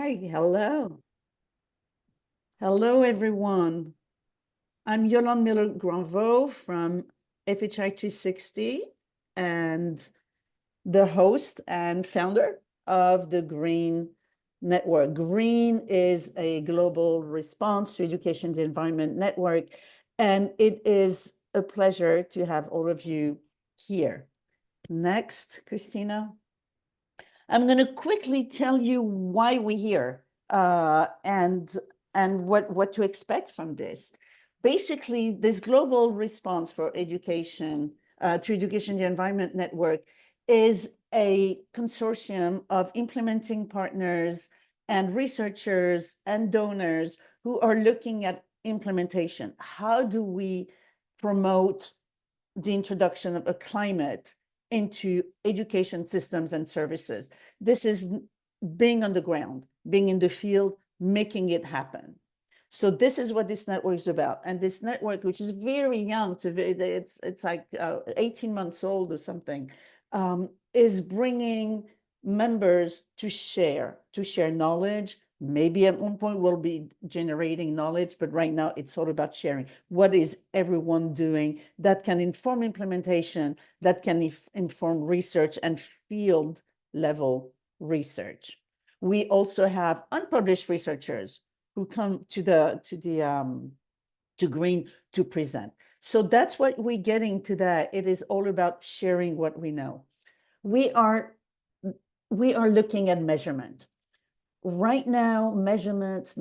Hi, hello. Hello, everyone. I'm Yolande Miller-Granvaux from FHI 360 and the host and founder of the Green Network. Green is a global response to education to environment network, and it is a pleasure to have all of you here. Next, Christina. I'm going to quickly tell you why we're here and what to expect from this. Basically, this global response for education to Education the Environment Network is a consortium of implementing partners and researchers and donors who are looking at implementation. How do we promote the introduction of a climate into education systems and services? This is being on the ground, being in the field, making it happen. So this is what this network is about. And this network, which is very young, it's like 18 months old or something, is bringing members to share knowledge. Maybe at one point we'll be generating knowledge, but right now it's all about sharing. What is everyone doing that can inform implementation, that can inform research and field level research? We also have unpublished researchers who come to Green to present. So that's what we're getting today. It is all about sharing what we know. We are looking at measurement. Right now, measurement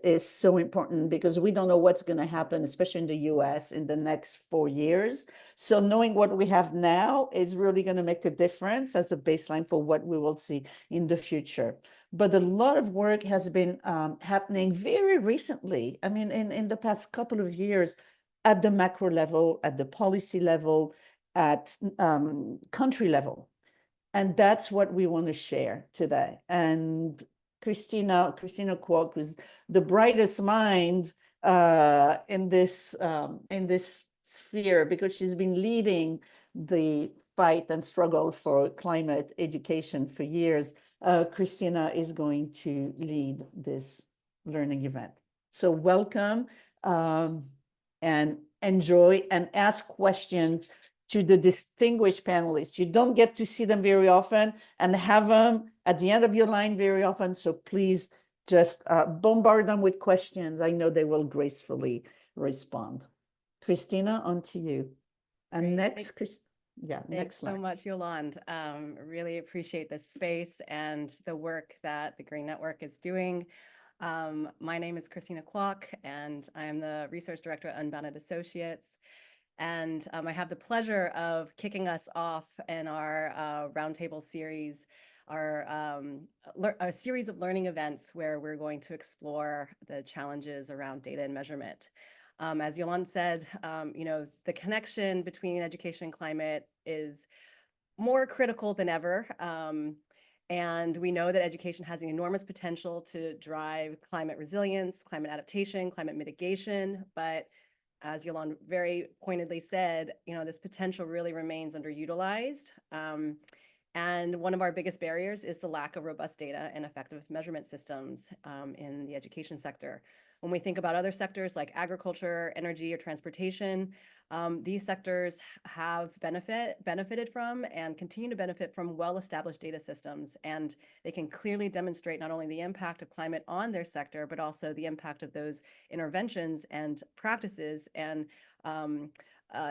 is so important because we don't know what's going to happen, especially in the US in the next 4 years. So knowing what we have now is really going to make a difference as a baseline for what we will see in the future. But a lot of work has been happening very recently. I mean, in the past couple of years at the macro level, at the policy level, at country level. And that's what we want to share today. And Christina Kwauk was the brightest mind in this sphere because she's been leading the fight and struggle for climate education for years. Christina is going to lead this learning event. So welcome and enjoy and ask questions to the distinguished panelists. You don't get to see them very often and have them at the end of your line very often. So please just bombard them with questions. I know they will gracefully respond. Christina, on to you. And next, next slide. Thanks so much, Yolande. Really appreciate this space and the work that the Green Network is doing. My name is Christina Kwauk, and I am the Research Director at Unbounded Associates. And I have the pleasure of kicking us off in our Roundtable series, a series of learning events where we're going to explore the challenges around data and measurement. As Yolande said, the connection between education and climate is more critical than ever. And we know that education has an enormous potential to drive climate resilience, climate adaptation, climate mitigation, but as Yolande very pointedly said, this potential really remains underutilized. And one of our biggest barriers is the lack of robust data and effective measurement systems in the education sector. When we think about other sectors like agriculture, energy, or transportation, these sectors have benefited from and continue to benefit from well-established data systems, and they can clearly demonstrate not only the impact of climate on their sector, but also the impact of those interventions and practices and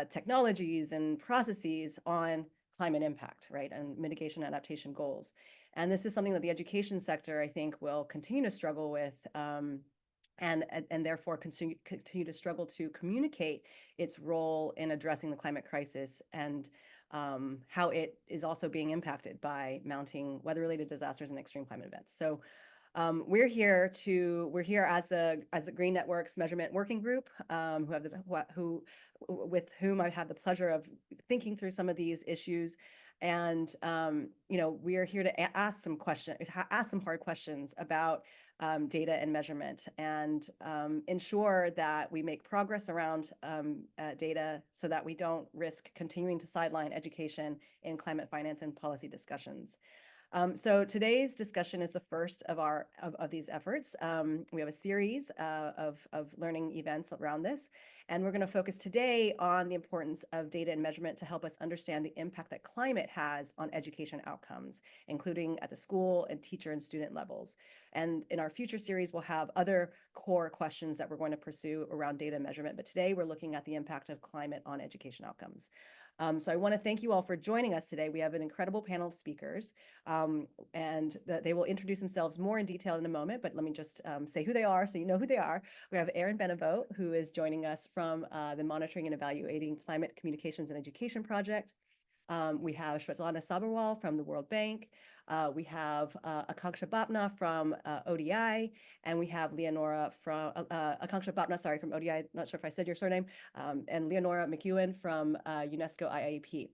technologies and processes on climate impact, right, and mitigation and adaptation goals. And this is something that the education sector, I think, will continue to struggle with and therefore continue to struggle to communicate its role in addressing the climate crisis and how it is also being impacted by mounting weather-related disasters and extreme climate events. So we're here as the Green Network's measurement working group, with whom I had the pleasure of thinking through some of these issues. And we are here to ask some hard questions about data and measurement, and ensure that we make progress around data so that we don't risk continuing to sideline education in climate finance and policy discussions. So today's discussion is the first of these efforts. We have a series of learning events around this, and we're going to focus today on the importance of data and measurement to help us understand the impact that climate has on education outcomes, including at the school and teacher and student levels. And in our future series, we'll have other core questions that we're going to pursue around data and measurement. But today we're looking at the impact of climate on education outcomes. So I want to thank you all for joining us today. We have an incredible panel of speakers, and they will introduce themselves more in detail in a moment, but let me just say who they are so you know who they are. We have Erin Benevote, who is joining us from the Monitoring and Evaluating Climate Communications and Education Project. We have Svetlana Sabirwal from the World Bank. We have Akanksha Bapna from ODI, and we have Leonora from Akanksha Bapna, sorry, from ODI. Not sure if I said your surname, and Leonora McEwen from UNESCO IIEP.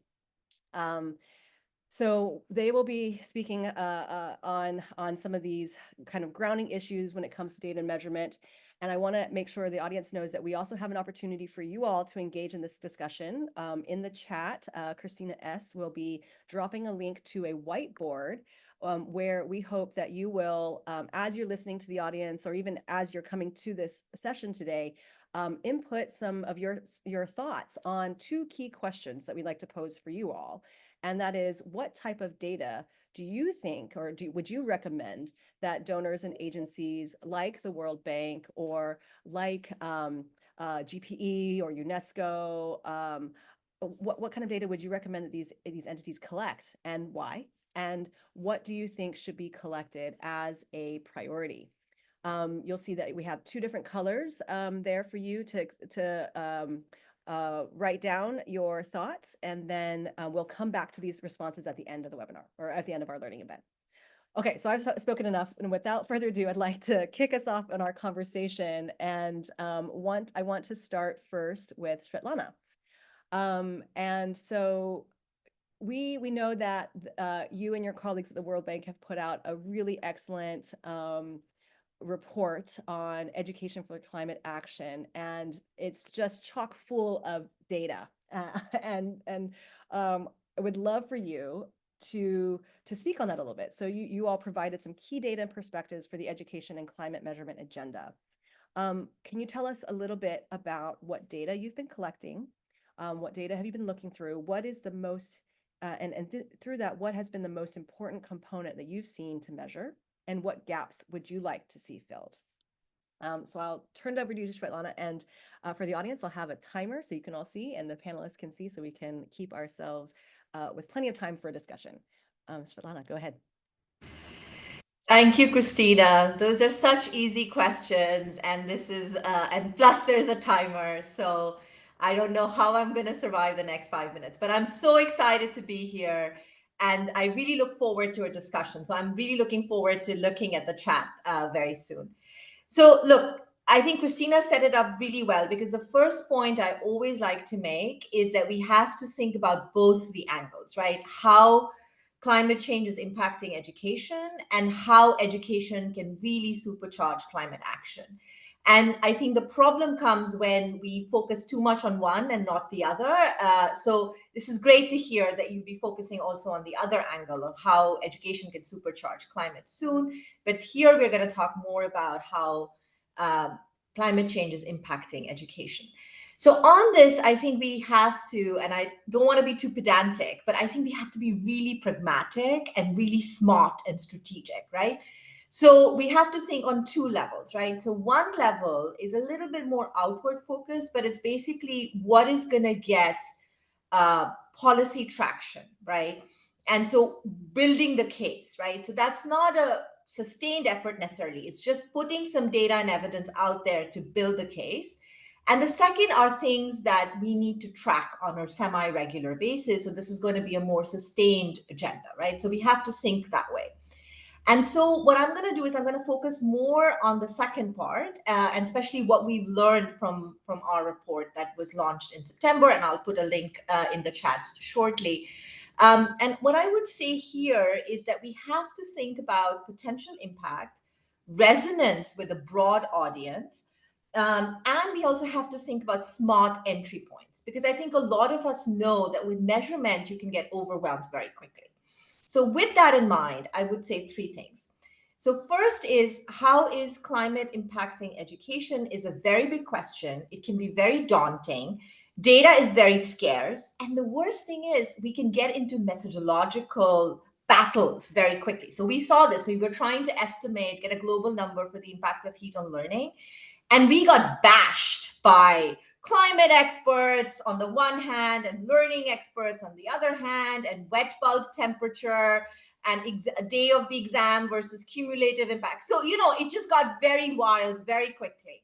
So they will be speaking on some of these kind of grounding issues when it comes to data and measurement. And I want to make sure the audience knows that we also have an opportunity for you all to engage in this discussion. In the chat, Christina S. will be dropping a link to a whiteboard where we hope that you will, as you're listening to the audience, or even as you're coming to this session today, input some of your thoughts on two key questions that we'd like to pose for you all. And that is, what type of data do you think, or would you recommend that donors and agencies like the World Bank or like GPE or UNESCO, what kind of data would you recommend that these entities collect, and why? And what do you think should be collected as a priority? You'll see that we have two different colors there for you to write down your thoughts, and then we'll come back to these responses at the end of the webinar or at the end of our learning event. Okay, so I've spoken enough, and without further ado, I'd like to kick us off in our conversation, and I want to start first with Svetlana. And so we know that you and your colleagues at the World Bank have put out a really excellent report on education for climate action, and it's just chock full of data. And I would love for you to speak on that a little bit. So you all provided some key data and perspectives for the education and climate measurement agenda. Can you tell us a little bit about what data you've been collecting? What data have you been looking through? What is the most, through that, what has been the most important component that you've seen to measure? And what gaps would you like to see filled? So I'll turn it over to you, Svetlana, and for the audience, I'll have a timer so you can all see and the panelists can see, so we can keep ourselves with plenty of time for a discussion. Svetlana, go ahead. Thank you, Christina. Those are such easy questions, and this is and plus there's a timer, so I don't know how I'm going to survive the next 5 minutes, but I'm so excited to be here, and I really look forward to a discussion. So I'm really looking forward to looking at the chat very soon. So look, I think Christina set it up really well, because the first point I always like to make is that we have to think about both the angles, right? How climate change is impacting education and how education can really supercharge climate action. And I think the problem comes when we focus too much on one and not the other. So this is great to hear that you'll be focusing also on the other angle of how education can supercharge climate soon. But here we're going to talk more about how climate change is impacting education. So on this, I think we have to, and I don't want to be too pedantic, but I think we have to be really pragmatic and really smart and strategic, right? So we have to think on two levels, right? So one level is a little bit more outward focused, but it's basically what is going to get policy traction, right? And so building the case, right? So that's not a sustained effort necessarily. It's just putting some data and evidence out there to build the case. And the second are things that we need to track on a semi-regular basis. So this is going to be a more sustained agenda, right? So we have to think that way. And so what I'm going to do is I'm going to focus more on the second part, and especially what we've learned from our report that was launched in September. And I'll put a link in the chat shortly. And what I would say here is that we have to think about potential impact, resonance with a broad audience, and we also have to think about smart entry points, because I think a lot of us know that with measurement, you can get overwhelmed very quickly. So with that in mind, I would say three things. So first is, how is climate impacting education is a very big question. It can be very daunting. Data is very scarce. And the worst thing is we can get into methodological battles very quickly. So we saw this. We were trying to estimate, get a global number for the impact of heat on learning. And we got bashed by climate experts on the one hand and learning experts on the other hand, and wet bulb temperature and a day of the exam versus cumulative impact. So, it just got very wild very quickly.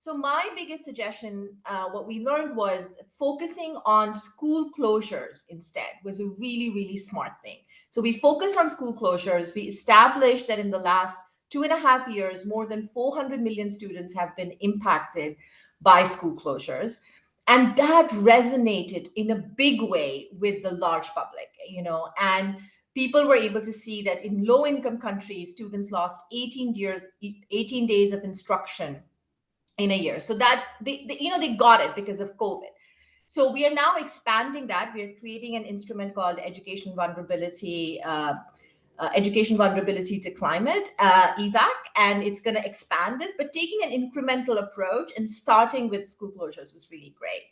So my biggest suggestion, what we learned was focusing on school closures instead was a really, really smart thing. So we focused on school closures. We established that in the last 2.5 years, more than 400 million students have been impacted by school closures. And that resonated in a big way with the large public, and people were able to see that in low income countries, students lost 18 days of instruction in a year. So that they got it because of COVID. So we are now expanding that. We are creating an instrument called Education Vulnerability to Climate, EVAC, and it's going to expand this, but taking an incremental approach and starting with school closures was really great.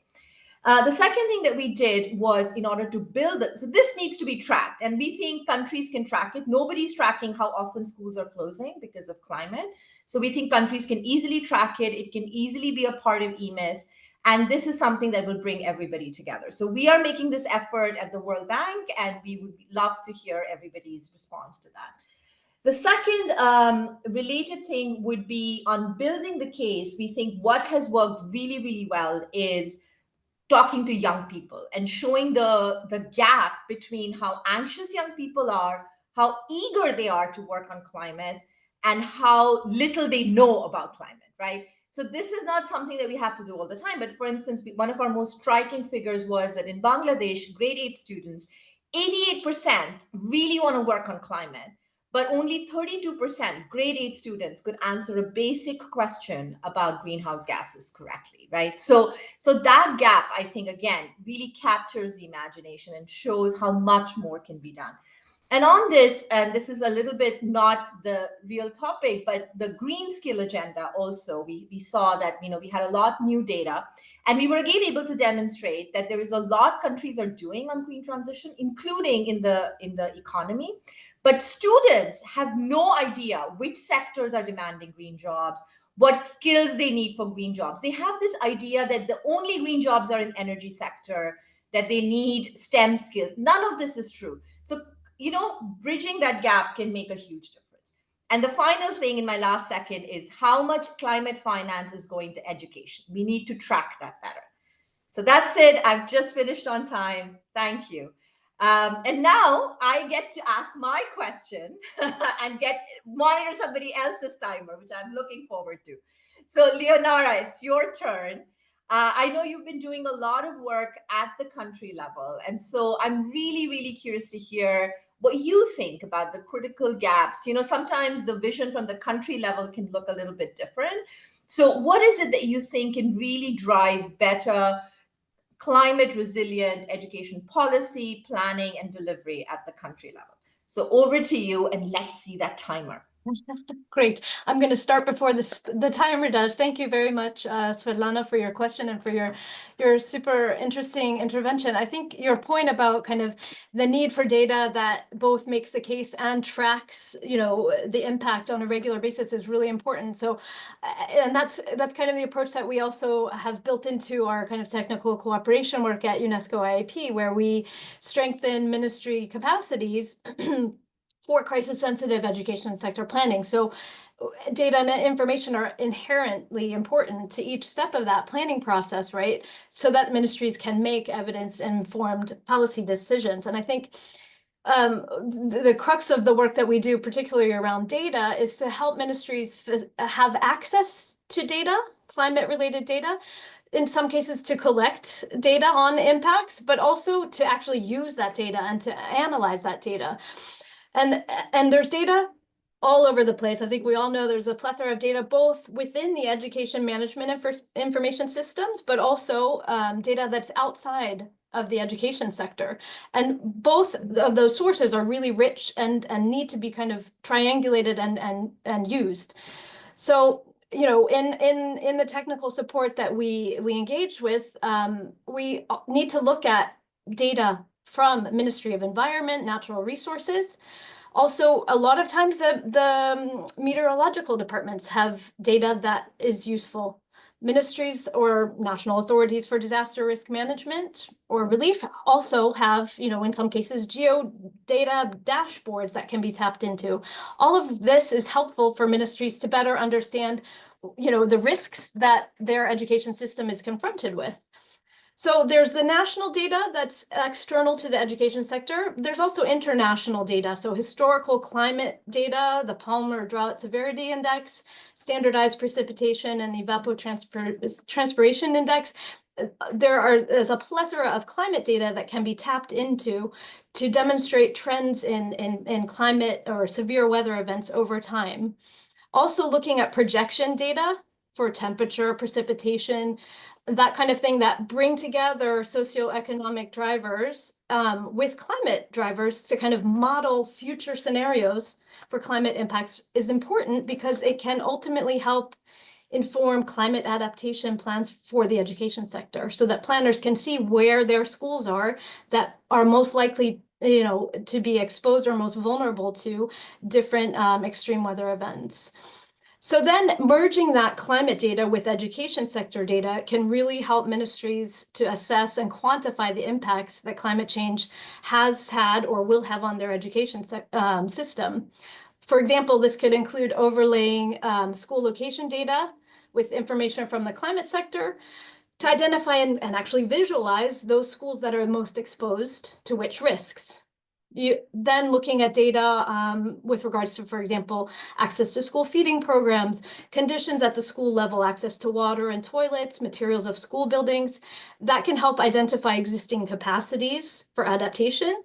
The second thing that we did was, in order to build it, so this needs to be tracked, and we think countries can track it. Nobody's tracking how often schools are closing because of climate. So we think countries can easily track it. It can easily be a part of EMIS. And this is something that will bring everybody together. So we are making this effort at the World Bank, and we would love to hear everybody's response to that. The second related thing would be on building the case. We think what has worked really, really well is talking to young people and showing the gap between how anxious young people are, how eager they are to work on climate, and how little they know about climate, right? So this is not something that we have to do all the time. But for instance, one of our most striking figures was that in Bangladesh, grade 8 students, 88% really want to work on climate, but only 32% grade 8 students could answer a basic question about greenhouse gases correctly, right? So that gap, I think, again, really captures the imagination and shows how much more can be done. And on this, and this is a little bit not the real topic, but the green skill agenda also, we saw that, we had a lot new data, and we were again able to demonstrate that there is a lot countries are doing on green transition, including in the economy. But students have no idea which sectors are demanding green jobs, what skills they need for green jobs. They have this idea that the only green jobs are in energy sector, that they need STEM skills. None of this is true. So, bridging that gap can make a huge difference. And the final thing in my last second is how much climate finance is going to education. We need to track that better. So that's it. I've just finished on time. Thank you. And now I get to ask my question and monitor somebody else's timer, which I'm looking forward to. So Leonora, it's your turn. I know you've been doing a lot of work at the country level. And so I'm really, really curious to hear what you think about the critical gaps. Sometimes the vision from the country level can look a little bit different. So what is it that you think can really drive better climate resilient education policy, planning, and delivery at the country level? So over to you, and let's see that timer. Great. I'm going to start before the timer does. Thank you very much, Svetlana, for your question and for your super interesting intervention. I think your point about kind of the need for data that both makes the case and tracks, the impact on a regular basis is really important. So, and that's kind of the approach that we also have built into our kind of technical cooperation work at UNESCO IAP, where we strengthen ministry capacities for crisis-sensitive education sector planning. So data and information are inherently important to each step of that planning process, right? So that ministries can make evidence-informed policy decisions. And I think the crux of the work that we do, particularly around data, is to help ministries have access to data, climate-related data, in some cases to collect data on impacts, but also to actually use that data and to analyze that data. And there's data all over the place. I think we all know there's a plethora of data, both within the education management information systems, but also data that's outside of the education sector. And both of those sources are really rich and need to be kind of triangulated and used. So, you know, in the technical support that we engaged with, we need to look at data from Ministry of Environment, Natural Resources. Also, a lot of times the meteorological departments have data that is useful. Ministries or national authorities for disaster risk management or relief also have, you know, in some cases, geodata dashboards that can be tapped into. All of this is helpful for ministries to better understand, you know, the risks that their education system is confronted with. So there's the national data that's external to the education sector. There's also international data. So historical climate data, the Palmer Drought Severity Index, standardized precipitation and evapotranspiration index. There's a plethora of climate data that can be tapped into to demonstrate trends in climate or severe weather events over time. Also looking at projection data for temperature, precipitation, that kind of thing that bring together socioeconomic drivers with climate drivers to kind of model future scenarios for climate impacts is important because it can ultimately help inform climate adaptation plans for the education sector so that planners can see where their schools are that are most likely, you know, to be exposed or most vulnerable to different extreme weather events. So then merging that climate data with education sector data can really help ministries to assess and quantify the impacts that climate change has had or will have on their education system. For example, this could include overlaying school location data with information from the climate sector to identify and actually visualize those schools that are most exposed to which risks. Then looking at data with regards to, for example, access to school feeding programs, conditions at the school level, access to water and toilets, materials of school buildings, that can help identify existing capacities for adaptation,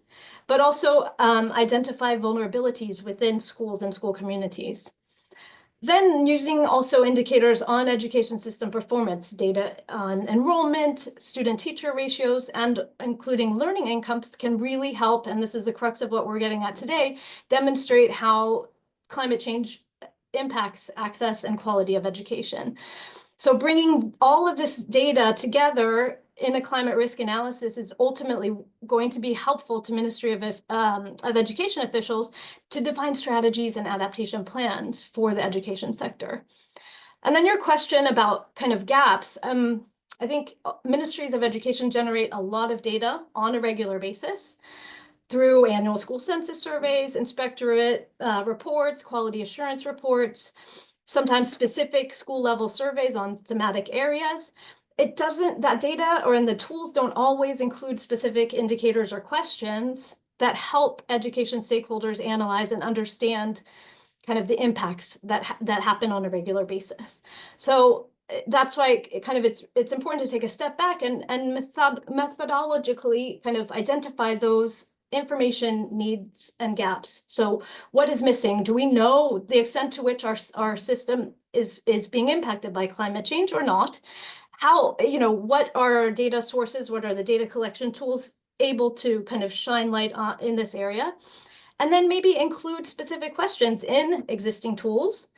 but also identify vulnerabilities within schools and school communities. Then using also indicators on education system performance, data on enrollment, student-teacher ratios, and including learning incomes can really help, and this is the crux of what we're getting at today, demonstrate how climate change impacts access and quality of education. So bringing all of this data together in a climate risk analysis is ultimately going to be helpful to Ministry of Education officials to define strategies and adaptation plans for the education sector. And then your question about kind of gaps, I think ministries of education generate a lot of data on a regular basis through annual school census surveys, inspectorate reports, quality assurance reports, sometimes specific school level surveys on thematic areas. That data or in the tools don't always include specific indicators or questions that help education stakeholders analyze and understand kind of the impacts that happen on a regular basis. So that's why it's important to take a step back and methodologically kind of identify those information needs and gaps. So what is missing? Do we know the extent to which our system is being impacted by climate change or not? How, you know, what are our data sources? What are the data collection tools able to kind of shine light on in this area? And then maybe include specific questions in existing tools,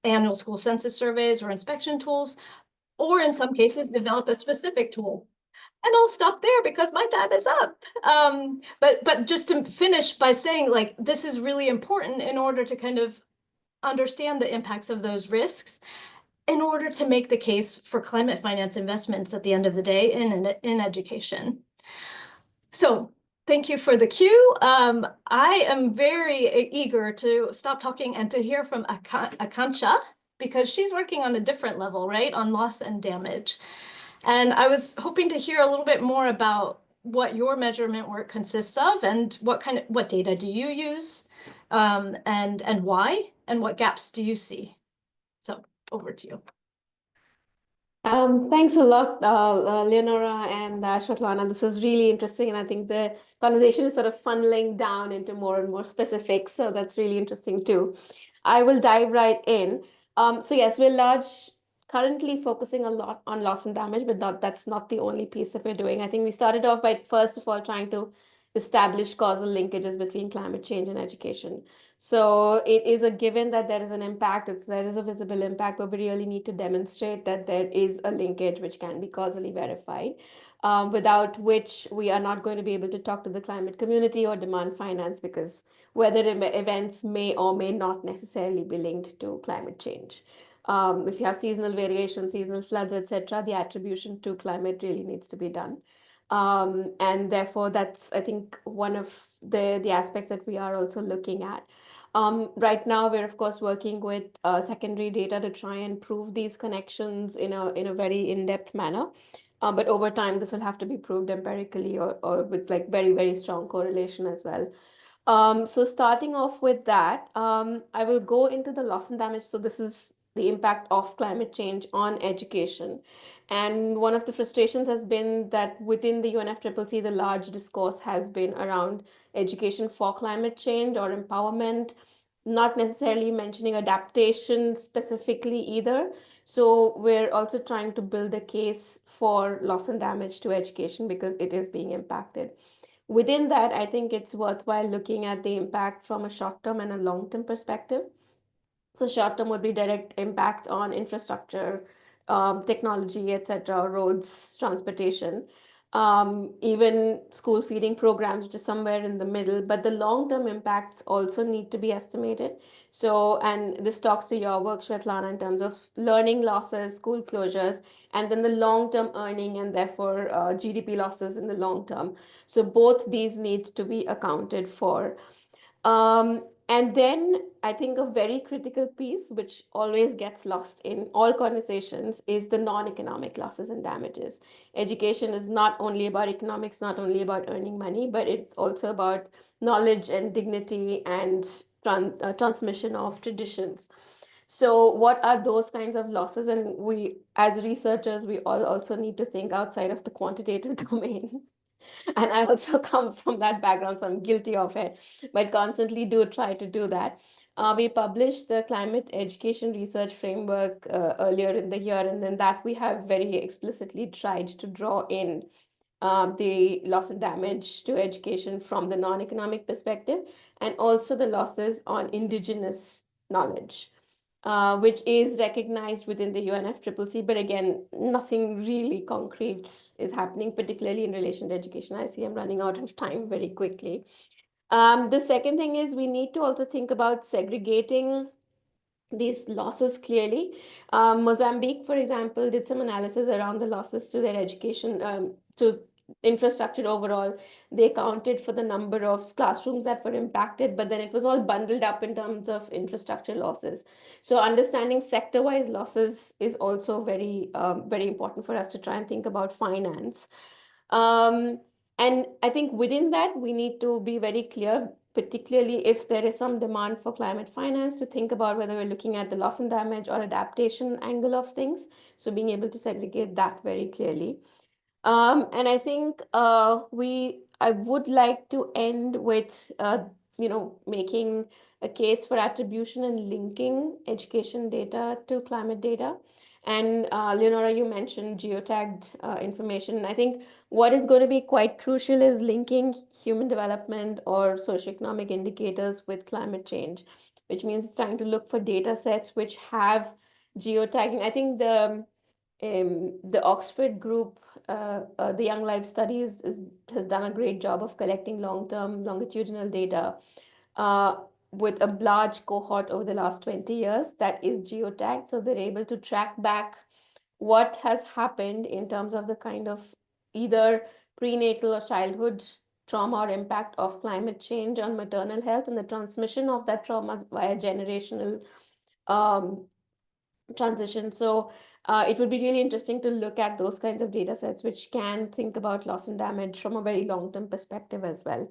annual school census surveys or inspection tools, or in some cases, develop a specific tool. And I'll stop there because my time is up. But just to finish by saying, like, this is really important in order to kind of understand the impacts of those risks in order to make the case for climate finance investments at the end of the day in education. So thank you for the cue. I am very eager to stop talking and to hear from Akansha because she's working on a different level, right, on loss and damage. And I was hoping to hear a little bit more about what your measurement work consists of and what data do you use and why, and what gaps do you see? So over to you. Thanks a lot, Leonora and Svetlana. This is really interesting, and I think the conversation is sort of funneling down into more and more specifics, so that's really interesting too. I will dive right in. So yes, we're a large currently focusing a lot on loss and damage, but that's not the only piece that we're doing. I think we started off by first of all trying to establish causal linkages between climate change and education. So it is a given that there is an impact, there is a visible impact, but we really need to demonstrate that there is a linkage which can be causally verified, without which we are not going to be able to talk to the climate community or demand finance, because weather events may or may not necessarily be linked to climate change. If you have seasonal variation, seasonal floods, etc., the attribution to climate really needs to be done. And therefore, that's, I think, one of the aspects that we are also looking at. Right now, we're of course working with secondary data to try and prove these connections in a very in-depth manner. But over time, this will have to be proved empirically or with like very, very strong correlation as well. So starting off with that, I will go into the loss and damage. So this is the impact of climate change on education. And one of the frustrations has been that within the UNFCCC, the large discourse has been around education for climate change or empowerment, not necessarily mentioning adaptation specifically either. So we're also trying to build a case for loss and damage to education because it is being impacted. Within that, I think it's worthwhile looking at the impact from a short-term and a long-term perspective. So short-term would be direct impact on infrastructure, technology, etc., roads, transportation, even school feeding programs, which is somewhere in the middle. But the long-term impacts also need to be estimated. So, and this talks to your work, Svetlana, in terms of learning losses, school closures, and then the long-term earning and therefore GDP losses in the long term. So both these need to be accounted for. And then I think a very critical piece, which always gets lost in all conversations, is the non-economic losses and damages. Education is not only about economics, not only about earning money, but it's also about knowledge and dignity and transmission of traditions. So what are those kinds of losses? And we, as researchers, we all also need to think outside of the quantitative domain. And I also come from that background, so I'm guilty of it, but constantly do try to do that. We published the climate education research framework earlier in the year, and then that we have very explicitly tried to draw in the loss and damage to education from the non-economic perspective, and also the losses on indigenous knowledge. Which is recognized within the UNFCCC, but again, nothing really concrete is happening, particularly in relation to education. I see I'm running out of time very quickly. The second thing is we need to also think about segregating these losses clearly. Mozambique, for example, did some analysis around the losses to their education, to infrastructure overall. They counted for the number of classrooms that were impacted, but then it was all bundled up in terms of infrastructure losses. So understanding sector-wise losses is also very, very important for us to try and think about finance. And I think within that, we need to be very clear, particularly if there is some demand for climate finance, to think about whether we're looking at the loss and damage or adaptation angle of things. So being able to segregate that very clearly. And I think I would like to end with, making a case for attribution and linking education data to climate data. And Leonora, you mentioned geotagged information. I think what is going to be quite crucial is linking human development or socioeconomic indicators with climate change, which means trying to look for data sets which have geotagging. I think the Oxford group, the Young Life Studies, has done a great job of collecting long-term longitudinal data with a large cohort over the last 20 years that is geotagged. So they're able to track back what has happened in terms of the kind of either prenatal or childhood trauma or impact of climate change on maternal health and the transmission of that trauma via generational transition. So it would be really interesting to look at those kinds of data sets, which can think about loss and damage from a very long-term perspective as well.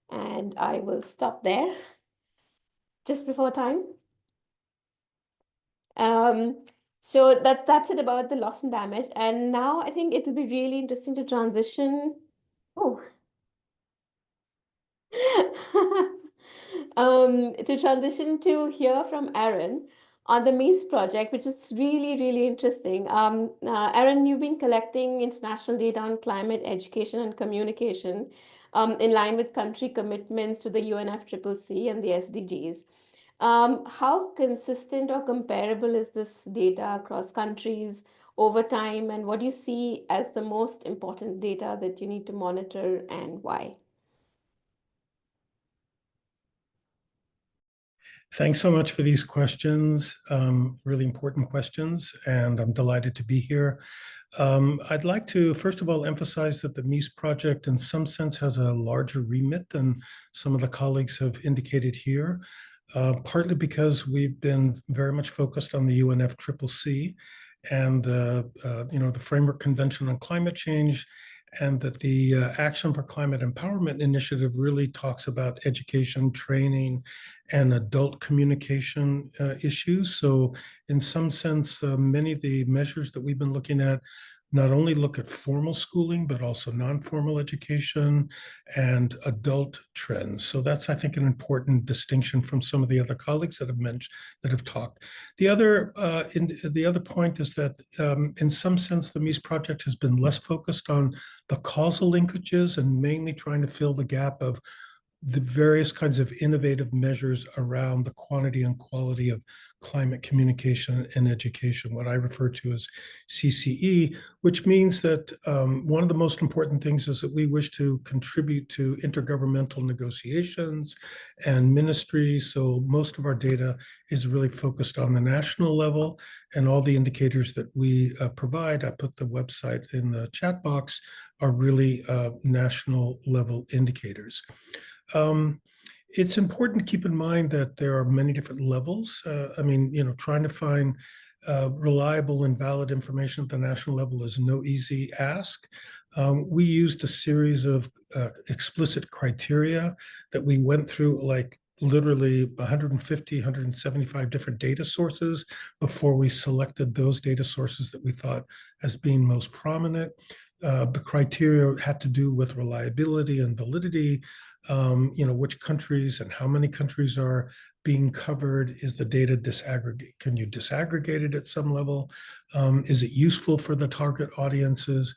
And I will stop there just before time. So that's it about the loss and damage. And now I think it will be really interesting to transition. Oh. To transition to hear from Aaron on the MEAS project, which is really, really interesting. Aaron, you've been collecting international data on climate education and communication in line with country commitments to the UNFCCC and the SDGs. How consistent or comparable is this data across countries over time, and what do you see as the most important data that you need to monitor and why? Thanks so much for these questions, really important questions, and I'm delighted to be here. I'd like to, first of all, emphasize that the MEAS project in some sense has a larger remit than some of the colleagues have indicated here, partly because we've been very much focused on the UNFCCC and the Framework Convention on Climate Change, and that the Action for Climate Empowerment Initiative really talks about education, training, and adult communication issues. So in some sense, many of the measures that we've been looking at not only look at formal schooling, but also non-formal education and adult trends. So that's, I think, an important distinction from some of the other colleagues that have talked. The other point is that in some sense, the MEAS project has been less focused on the causal linkages and mainly trying to fill the gap of the various kinds of innovative measures around the quantity and quality of climate communication and education, what I refer to as CCE, which means that one of the most important things is that we wish to contribute to intergovernmental negotiations and ministries. So most of our data is really focused on the national level, and all the indicators that we provide, I put the website in the chat box, are really national level indicators. It's important to keep in mind that there are many different levels. Trying to find reliable and valid information at the national level is no easy ask. We used a series of explicit criteria that we went through, like literally 150, 175 different data sources before we selected those data sources that we thought as being most prominent. The criteria had to do with reliability and validity. Which countries and how many countries are being covered? Is the data disaggregate? Can you disaggregate it at some level? Is it useful for the target audiences?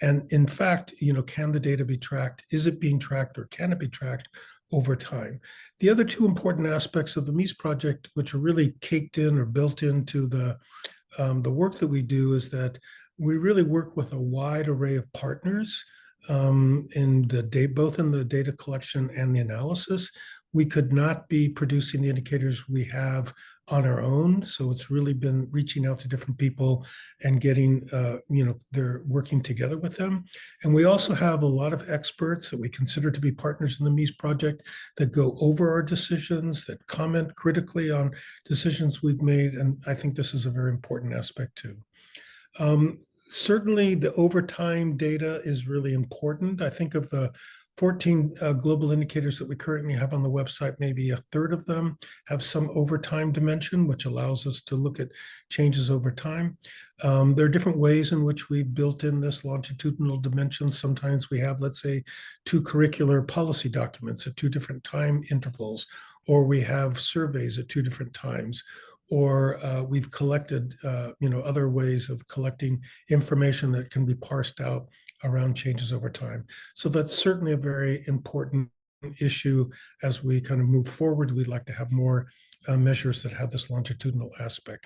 And in fact, can the data be tracked? Is it being tracked, or can it be tracked over time? The other two important aspects of the MEAS project, which are really caked in or built into the work that we do, is that we really work with a wide array of partners both in the data collection and the analysis. We could not be producing the indicators we have on our own. So it's really been reaching out to different people and getting, they're working together with them. And we also have a lot of experts that we consider to be partners in the MEAS project that go over our decisions, that comment critically on decisions we've made. And I think this is a very important aspect too. Certainly, the overtime data is really important. I think of the 14 global indicators that we currently have on the website, maybe a third of them have some overtime dimension, which allows us to look at changes over time. There are different ways in which we've built in this longitudinal dimension. Sometimes we have, let's say, two curricular policy documents at two different time intervals, or we have surveys at two different times, or we've collected, other ways of collecting information that can be parsed out around changes over time. So that's certainly a very important issue as we kind of move forward. We'd like to have more measures that have this longitudinal aspect.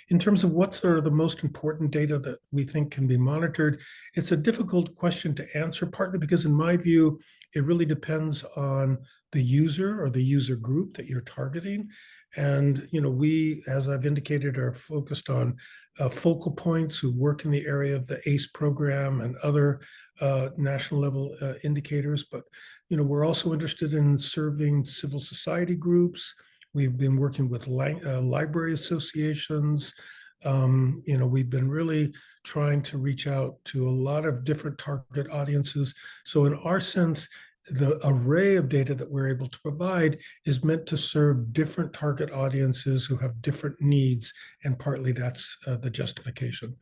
In terms of what's sort of the most important data that we think can be monitored, it's a difficult question to answer, partly because in my view, it really depends on the user or the user group that you're targeting. And, we, as I've indicated, are focused on focal points who work in the area of the ACE program and other national level indicators. But, we're also interested in serving civil society groups. We've been working with library associations. We've been really trying to reach out to a lot of different target audiences. So in our sense, the array of data that we're able to provide is meant to serve different target audiences who have different needs, and partly that's the justification.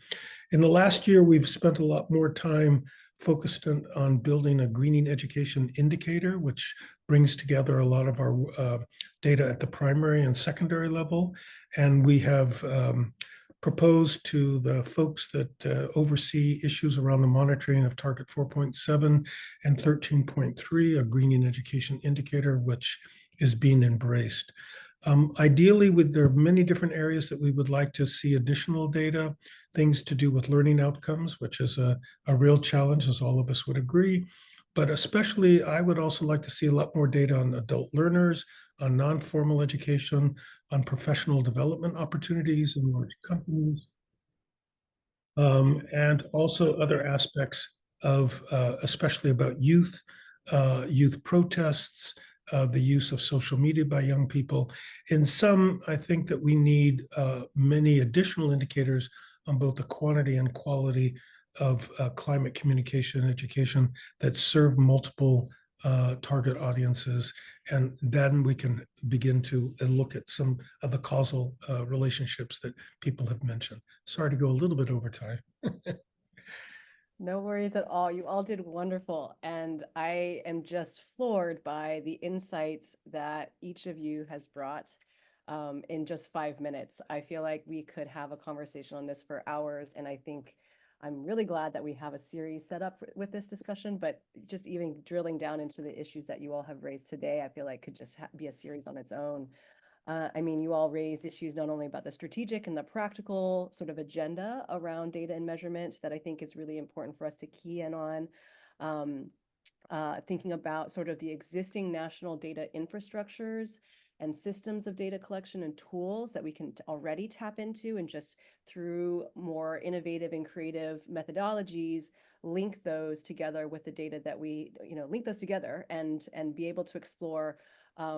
In the last year, we've spent a lot more time focused on building a greening education indicator, which brings together a lot of our data at the primary and secondary level. And we have proposed to the folks that oversee issues around the monitoring of Target 4.7 and 13.3, a greening education indicator, which is being embraced. Ideally, there are many different areas that we would like to see additional data, things to do with learning outcomes, which is a real challenge, as all of us would agree. But especially, I would also like to see a lot more data on adult learners, on non-formal education, on professional development opportunities in large companies, and also other aspects of, especially about youth protests, the use of social media by young people. In some, I think that we need many additional indicators on both the quantity and quality of climate communication and education that serve multiple target audiences. And then we can begin to look at some of the causal relationships that people have mentioned. Sorry to go a little bit over time. No worries at all. You all did wonderful. And I am just floored by the insights that each of you has brought in just 5 minutes. I feel like we could have a conversation on this for hours. And I think I'm really glad that we have a series set up with this discussion, but just even drilling down into the issues that you all have raised today, I feel like could just be a series on its own. I mean, you all raised issues not only about the strategic and the practical sort of agenda around data and measurement that I think is really important for us to key in on. Thinking about sort of the existing national data infrastructures and systems of data collection and tools that we can already tap into, and just through more innovative and creative methodologies, link those together with the data that we, link those together and be able to explore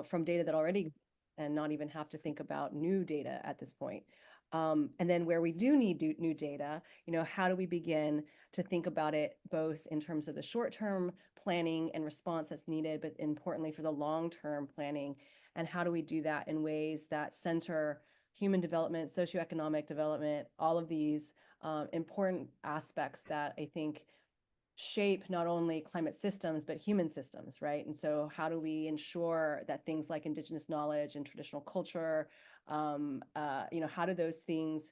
from data that already exists, and not even have to think about new data at this point. And then where we do need new data, how do we begin to think about it both in terms of the short-term planning and response that's needed, but importantly for the long-term planning, and how do we do that in ways that center human development, socioeconomic development, all of these important aspects that I think shape not only climate systems, but human systems, right? And so how do we ensure that things like indigenous knowledge and traditional culture, how do those things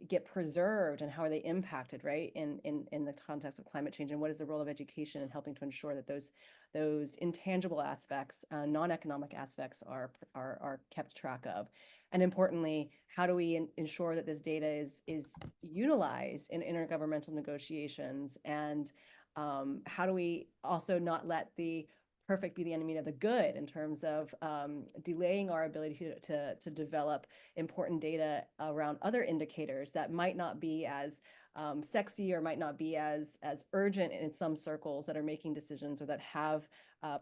get preserved and how are they impacted, right, in the context of climate change? And what is the role of education in helping to ensure that those intangible aspects, non-economic aspects are kept track of? And importantly, how do we ensure that this data is utilized in intergovernmental negotiations? And how do we also not let the perfect be the enemy of the good in terms of delaying our ability to develop important data around other indicators that might not be as sexy or might not be as urgent in some circles that are making decisions or that have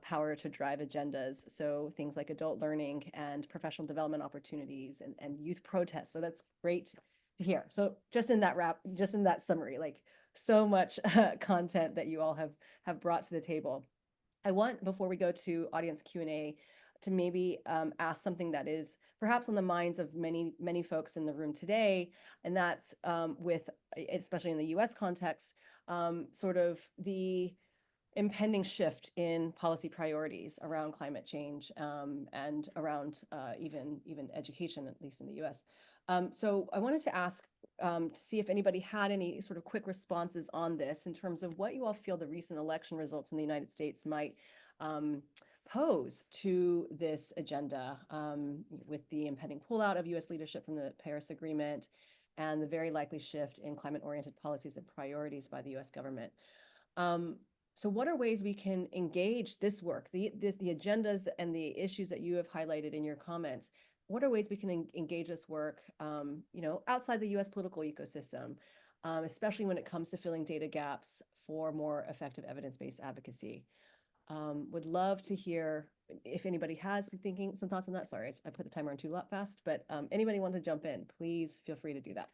power to drive agendas. So things like adult learning and professional development opportunities and youth protests. So that's great to hear. So just in that summary, like so much content that you all have brought to the table. I want, before we go to audience Q&A, to maybe ask something that is perhaps on the minds of many folks in the room today, and that's with, especially in the US context, sort of the impending shift in policy priorities around climate change and around even education, at least in the US. So I wanted to ask to see if anybody had any sort of quick responses on this in terms of what you all feel the recent election results in the United States might pose to this agenda with the impending pullout of US leadership from the Paris Agreement and the very likely shift in climate-oriented policies and priorities by the US government. So what are ways we can engage this work, the agendas and the issues that you have highlighted in your comments? What are ways we can engage this work, outside the U.S. political ecosystem, especially when it comes to filling data gaps for more effective evidence-based advocacy? Would love to hear if anybody has some thoughts on that. Sorry, I put the timer on too fast, but anybody want to jump in, please feel free to do that.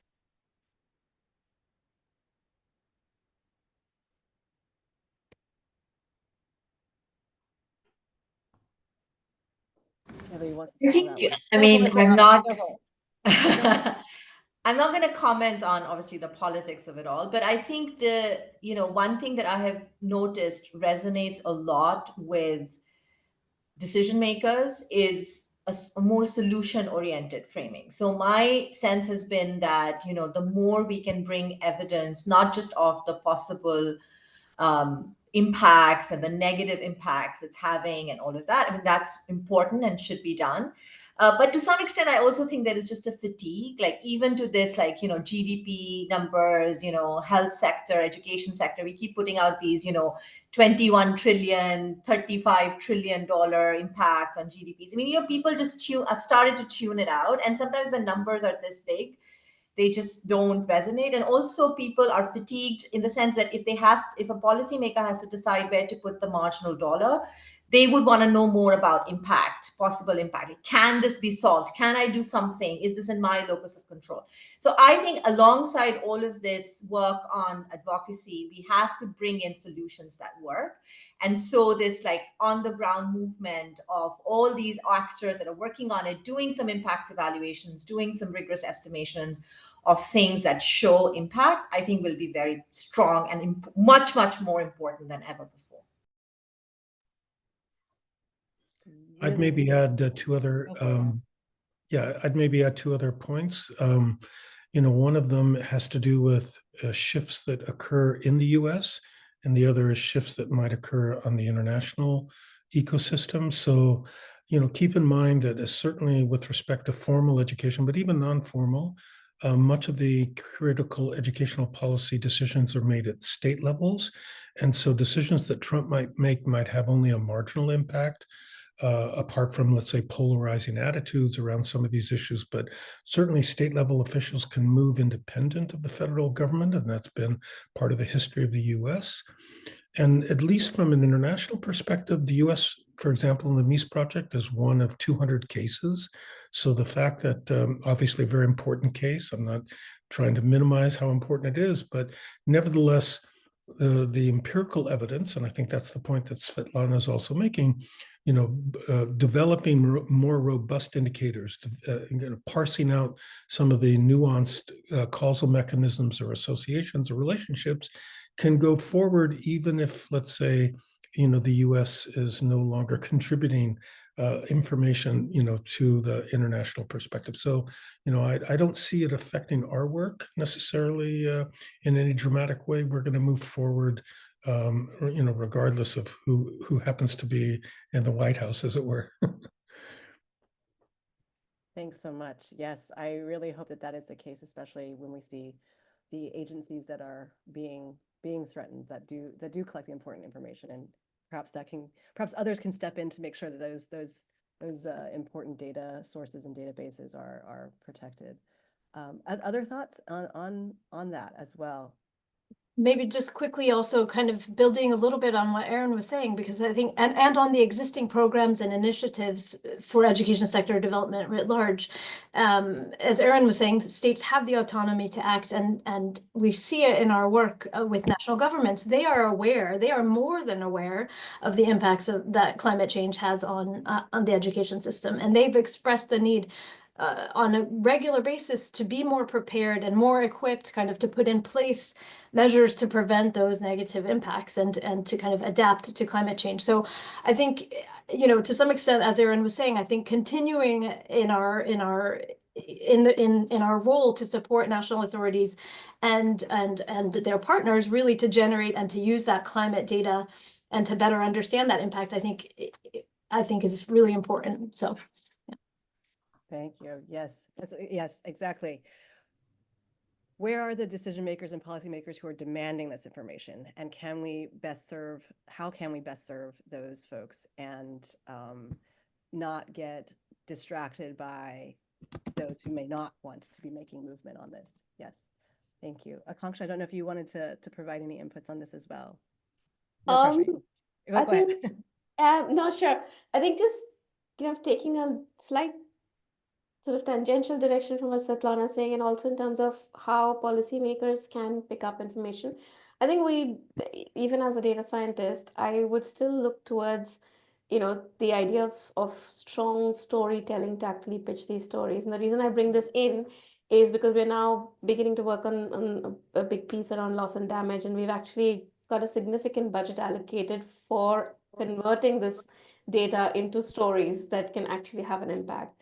I think, I mean, I'm not, I'm not going to comment on obviously the politics of it all, but I think one thing that I have noticed resonates a lot with decision makers is a more solution oriented framing. So my sense has been that, the more we can bring evidence, not just of the possible impacts and the negative impacts it's having and all of that. I mean, that's important and should be done. But to some extent, I also think there is just a fatigue, like even to this, like, GDP numbers, health sector, education sector, we keep putting out these, 21 trillion, $35 trillion impact on GDPs. I mean, people just have started to tune it out. And sometimes when numbers are this big, they just don't resonate. And also people are fatigued in the sense that if a policymaker has to decide where to put the marginal dollar, they would want to know more about possible impact. Can this be solved? Can I do something? Is this in my locus of control? So I think alongside all of this work on advocacy, we have to bring in solutions that work. And so this like on the ground movement of all these actors that are working on it, doing some impact evaluations, doing some rigorous estimations of things that show impact, I think will be very strong and much, much more important than ever before. I'd maybe add two other, I'd maybe add two other points. One of them has to do with shifts that occur in the US, and the other is shifts that might occur on the international ecosystem. So, keep in mind that certainly with respect to formal education, but even non-formal, much of the critical educational policy decisions are made at state levels. And so decisions that Trump might make might have only a marginal impact, apart from, let's say, polarizing attitudes around some of these issues. But certainly state level officials can move independent of the federal government, and that's been part of the history of the US. And at least from an international perspective, the US, for example, in the Mies project is one of 200 cases. So the fact that, obviously a very important case, I'm not trying to minimize how important it is, but nevertheless, the empirical evidence, and I think that's the point that Svetlana is also making, developing more robust indicators, parsing out some of the nuanced causal mechanisms or associations or relationships can go forward, even if, let's say, the US is no longer contributing information, to the international perspective. So, I don't see it affecting our work necessarily in any dramatic way. We're going to move forward, regardless of who happens to be in the White House, as it were. Thanks so much. Yes, I really hope that that is the case, especially when we see the agencies that are being threatened that do collect the important information, and perhaps others can step in to make sure that those important data sources and databases are protected. Other thoughts on that as well? Maybe just quickly also kind of building a little bit on what Erin was saying, because I think, and on the existing programs and initiatives for education sector development writ large. As Erin was saying, states have the autonomy to act, and we see it in our work with national governments. They are more than aware of the impacts that climate change has on the education system. And they've expressed the need on a regular basis to be more prepared and more equipped, kind of to put in place measures to prevent those negative impacts and to kind of adapt to climate change. So I think, to some extent, as Erin was saying, I think continuing in our role to support national authorities and their partners really to generate and to use that climate data and to better understand that impact, I think is really important. So. Thank you. Yes, yes, exactly. Where are the decision makers and policymakers who are demanding this information, and how can we best serve those folks and not get distracted by those who may not want to be making movement on this? Yes, thank you. Akanksha, I don't know if you wanted to provide any inputs on this as well. No pressure. Go ahead. No, sure. I think just taking a slight sort of tangential direction from what Svetlana is saying, and also in terms of how policymakers can pick up information. I think even as a data scientist, I would still look towards, the idea of strong storytelling to actually pitch these stories. And the reason I bring this in is because we're now beginning to work on a big piece around loss and damage, and we've actually got a significant budget allocated for converting this data into stories that can actually have an impact.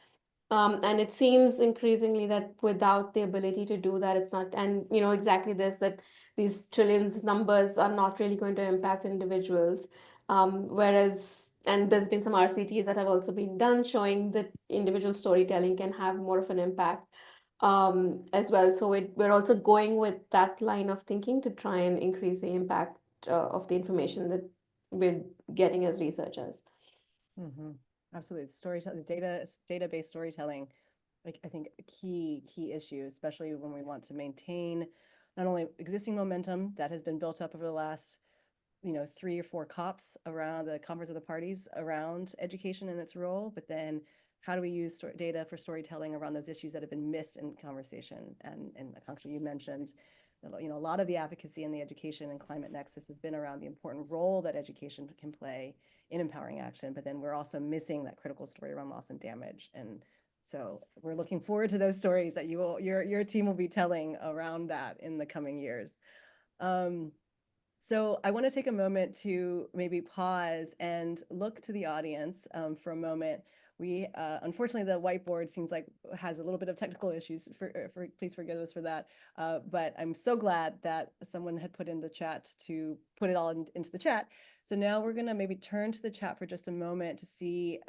And it seems increasingly that without the ability to do that, it's not, and exactly this, that these trillions numbers are not really going to impact individuals. And there's been some RCTs that have also been done showing that individual storytelling can have more of an impact as well. So we're also going with that line of thinking to try and increase the impact of the information that we're getting as researchers. Absolutely. Storytelling, data-based storytelling, like I think a key issue, especially when we want to maintain not only existing momentum that has been built up over the last 3 or 4 COPs around the Conference of the Parties around education and its role, but then how do we use data for storytelling around those issues that have been missed in conversation? And Akanksha, you mentioned, a lot of the advocacy in the education and climate nexus has been around the important role that education can play in empowering action, but then we're also missing that critical story around loss and damage. And so we're looking forward to those stories that your team will be telling around that in the coming years. So I want to take a moment to maybe pause and look to the audience for a moment. We unfortunately, the whiteboard seems like has a little bit of technical issues. Please forgive us for that. But I'm so glad that someone had put in the chat to put it all into the chat. So now we're going to maybe turn to the chat for just a moment to see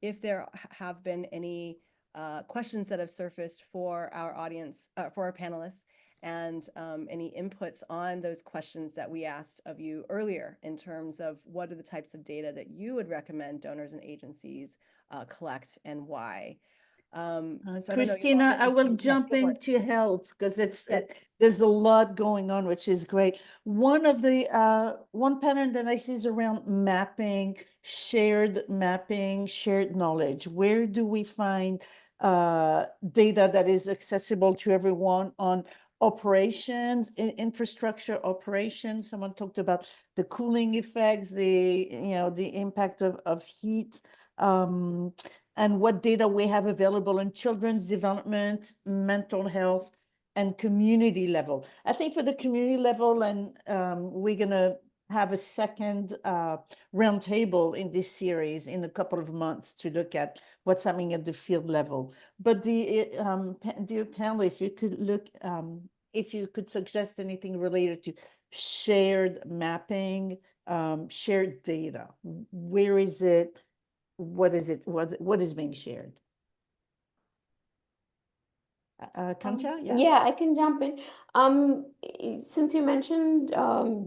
if there have been any questions that have surfaced for our audience, for our panelists, and any inputs on those questions that we asked of you earlier in terms of what are the types of data that you would recommend donors and agencies collect and why. So Christina, I will jump in to help because there's a lot going on, which is great. One pattern that I see is around mapping, shared knowledge. Where do we find data that is accessible to everyone on operations, infrastructure operations? Someone talked about the cooling effects, the impact of heat. And what data we have available in children's development, mental health, and community level. I think for the community level, and we're gonna have a second roundtable in this series in a couple of months to look at what's happening at the field level. But dear panelists, you could look, if you could suggest anything related to shared mapping, shared data. Where is it? What is it? What is being shared? Kancha, Yeah, I can jump in. Since you mentioned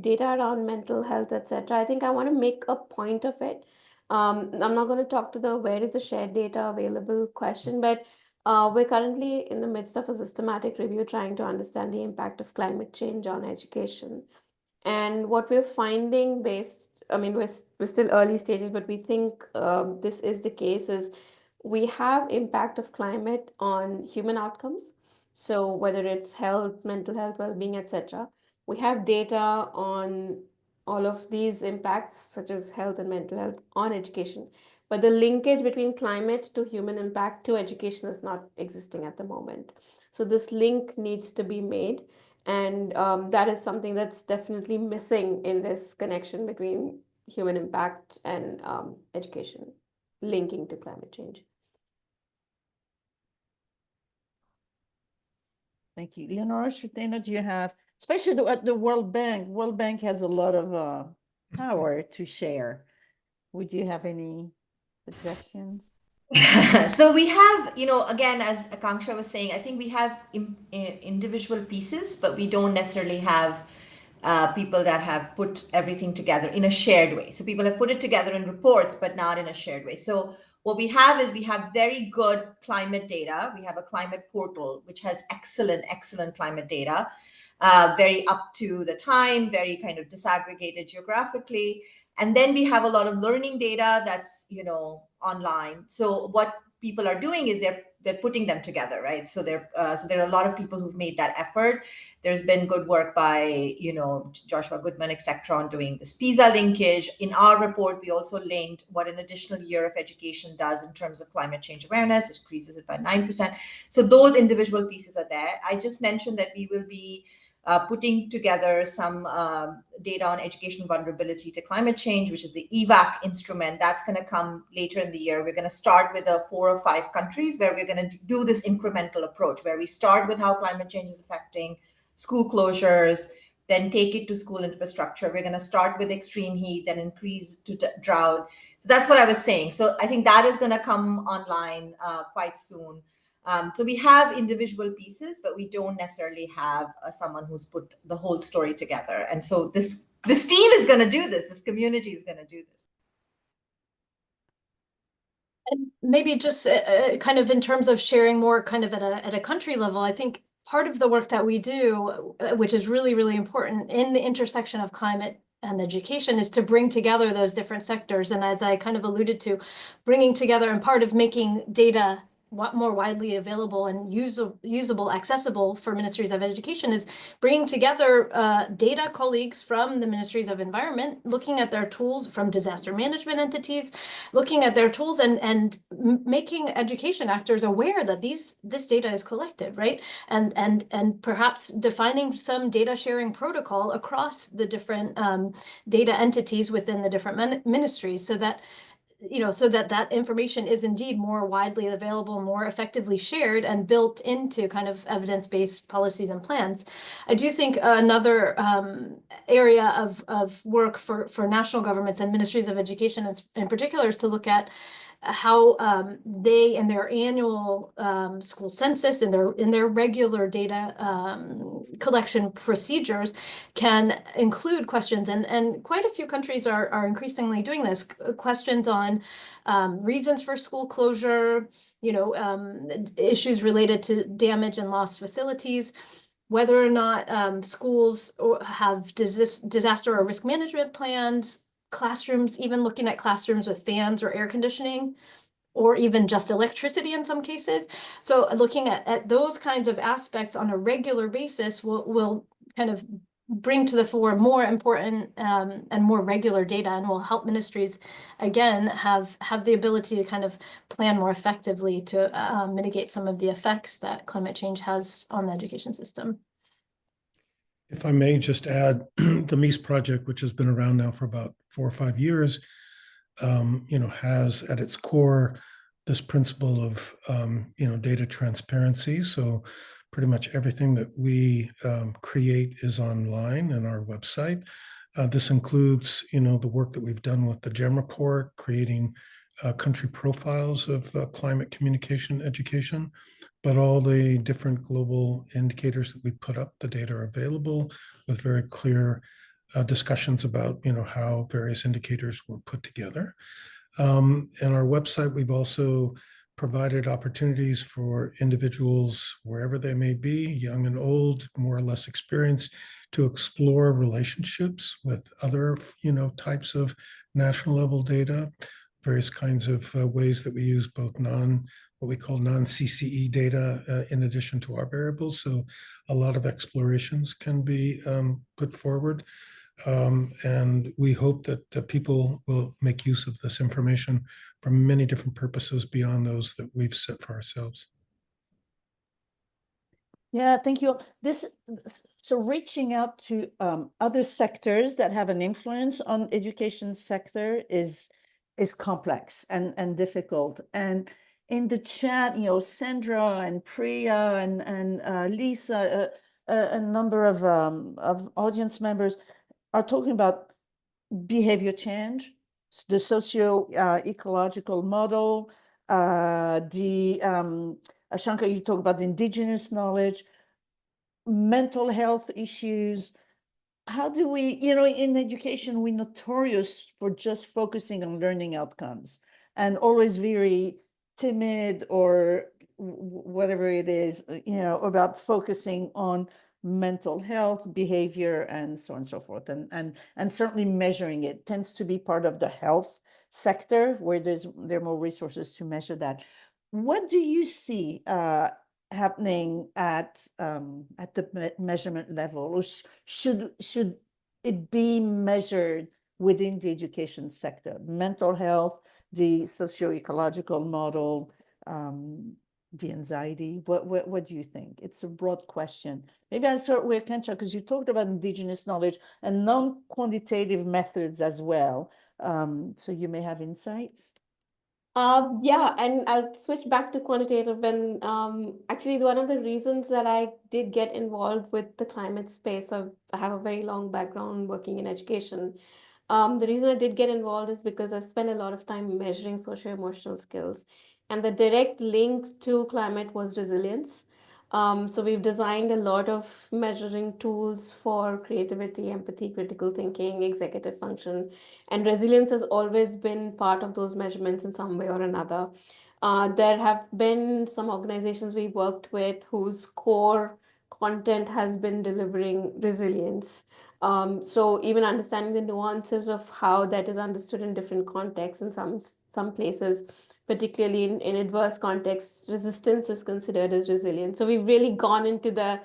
data around mental health, etc., I think I want to make a point of it. I'm not going to talk to the where is the shared data available question, but we're currently in the midst of a systematic review trying to understand the impact of climate change on education. And what we're finding we're still early stages, but we think this is the case, is we have impact of climate on human outcomes. So whether it's health, mental health, well-being, etc., we have data on all of these impacts, such as health and mental health, on education. But the linkage between climate to human impact to education is not existing at the moment. So this link needs to be made. And that is something that's definitely missing in this connection between human impact and education, linking to climate change. Thank you. Leonora Shutena, do you have, especially at the World Bank? World Bank has a lot of power to share. Would you have any suggestions? So we have, again, as Akanksha was saying, I think we have individual pieces, but we don't necessarily have people that have put everything together in a shared way. So people have put it together in reports, but not in a shared way. So what we have is we have very good climate data. We have a climate portal, which has excellent climate data, very up to the time, very kind of disaggregated geographically. And then we have a lot of learning data that's, online. So what people are doing is they're putting them together, right? So there are a lot of people who've made that effort. There's been good work by, Joshua Goodman, et cetera, on doing this PISA linkage. In our report, we also linked what an additional year of education does in terms of climate change awareness. It increases it by 9%. So those individual pieces are there. I just mentioned that we will be putting together some data on education vulnerability to climate change, which is the EVAC instrument. That's going to come later in the year. We're going to start with 4 or 5 countries where we're going to do this incremental approach, where we start with how climate change is affecting school closures, then take it to school infrastructure. We're going to start with extreme heat, then increase to drought. So that's what I was saying. So I think that is going to come online quite soon. So we have individual pieces, but we don't necessarily have someone who's put the whole story together. And so this team is going to do this. This community is going to do this. And maybe just kind of in terms of sharing more kind of at a country level, I think part of the work that we do, which is really, really important in the intersection of climate and education, is to bring together those different sectors. And as I kind of alluded to, bringing together, and part of making data more widely available and usable, accessible for ministries of education is bringing together data colleagues from the ministries of environment, looking at their tools from disaster management entities, looking at their tools and making education actors aware that this data is collected, right? And perhaps defining some data sharing protocol across the different data entities within the different ministries, so that that information is indeed more widely available, more effectively shared, and built into kind of evidence-based policies and plans. I do think another area of work for national governments and ministries of education in particular is to look at how they, in their annual school census, in their regular data collection procedures, can include questions, and quite a few countries are increasingly doing this. Questions on reasons for school closure, issues related to damage and lost facilities, whether or not schools have disaster or risk management plans, classrooms, even looking at classrooms with fans or air conditioning, or even just electricity in some cases. So looking at those kinds of aspects on a regular basis will kind of bring to the fore more important and more regular data, and will help ministries, again, have the ability to kind of plan more effectively to mitigate some of the effects that climate change has on the education system. If I may just add, the MEAS project, which has been around now for about 4 or 5 years, has at its core this principle of, data transparency. So pretty much everything that we create is online on our website. This includes, the work that we've done with the GEM report, creating country profiles of climate communication education, but all the different global indicators that we put up, the data are available with very clear discussions about, how various indicators were put together. And our website, we've also provided opportunities for individuals, wherever they may be, young and old, more or less experienced, to explore relationships with other, types of national level data, various kinds of ways that we use both what we call non-CCE data in addition to our variables. So a lot of explorations can be put forward. And we hope that people will make use of this information for many different purposes beyond those that we've set for ourselves. Yeah, thank you. So reaching out to other sectors that have an influence on education sector is complex and difficult. And in the chat, Sandra and Priya and Lisa, a number of audience members are talking about behavior change, the socio-ecological model, Shankar, you talk about the indigenous knowledge, mental health issues. How do we, in education, we're notorious for just focusing on learning outcomes and always very timid or whatever it is, about focusing on mental health, behavior, and so on and so forth. And certainly measuring it tends to be part of the health sector where there are more resources to measure that. What do you see happening at the measurement level, or should it be measured within the education sector? Mental health, the socio-ecological model, the anxiety? What do you think? It's a broad question. Maybe I'll start with Kancha, because you talked about indigenous knowledge and non-quantitative methods as well. So you may have insights. Yeah, and I'll switch back to quantitative. And actually, one of the reasons that I did get involved with the climate space, I have a very long background working in education. The reason I did get involved is because I've spent a lot of time measuring socio-emotional skills, and the direct link to climate was resilience. So we've designed a lot of measuring tools for creativity, empathy, critical thinking, executive function, and resilience has always been part of those measurements in some way or another. There have been some organizations we worked with whose core content has been delivering resilience. So even understanding the nuances of how that is understood in different contexts, in some places, particularly in adverse contexts, resistance is considered as resilience. So we've really gone into the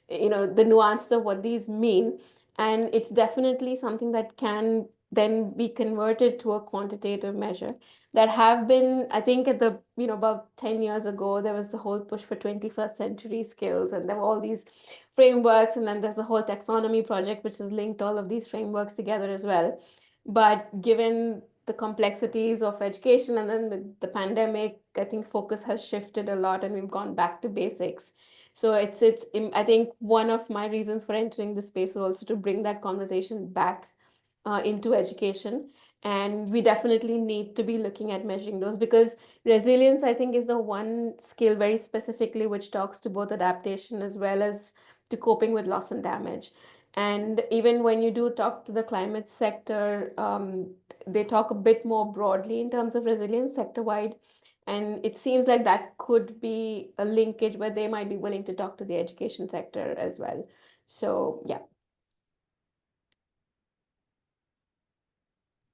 nuances of what these mean, and it's definitely something that can then be converted to a quantitative measure. There have been, I think about 10 years ago, there was the whole push for 21st century skills, and there were all these frameworks, and then there's a whole taxonomy project which has linked all of these frameworks together as well. But given the complexities of education and then with the pandemic, I think focus has shifted a lot and we've gone back to basics. So I think one of my reasons for entering the space was also to bring that conversation back into education. And we definitely need to be looking at measuring those, because resilience, I think, is the one skill very specifically which talks to both adaptation as well as to coping with loss and damage. And even when you do talk to the climate sector, they talk a bit more broadly in terms of resilience sector-wide. And it seems like that could be a linkage where they might be willing to talk to the education sector as well. So, yeah.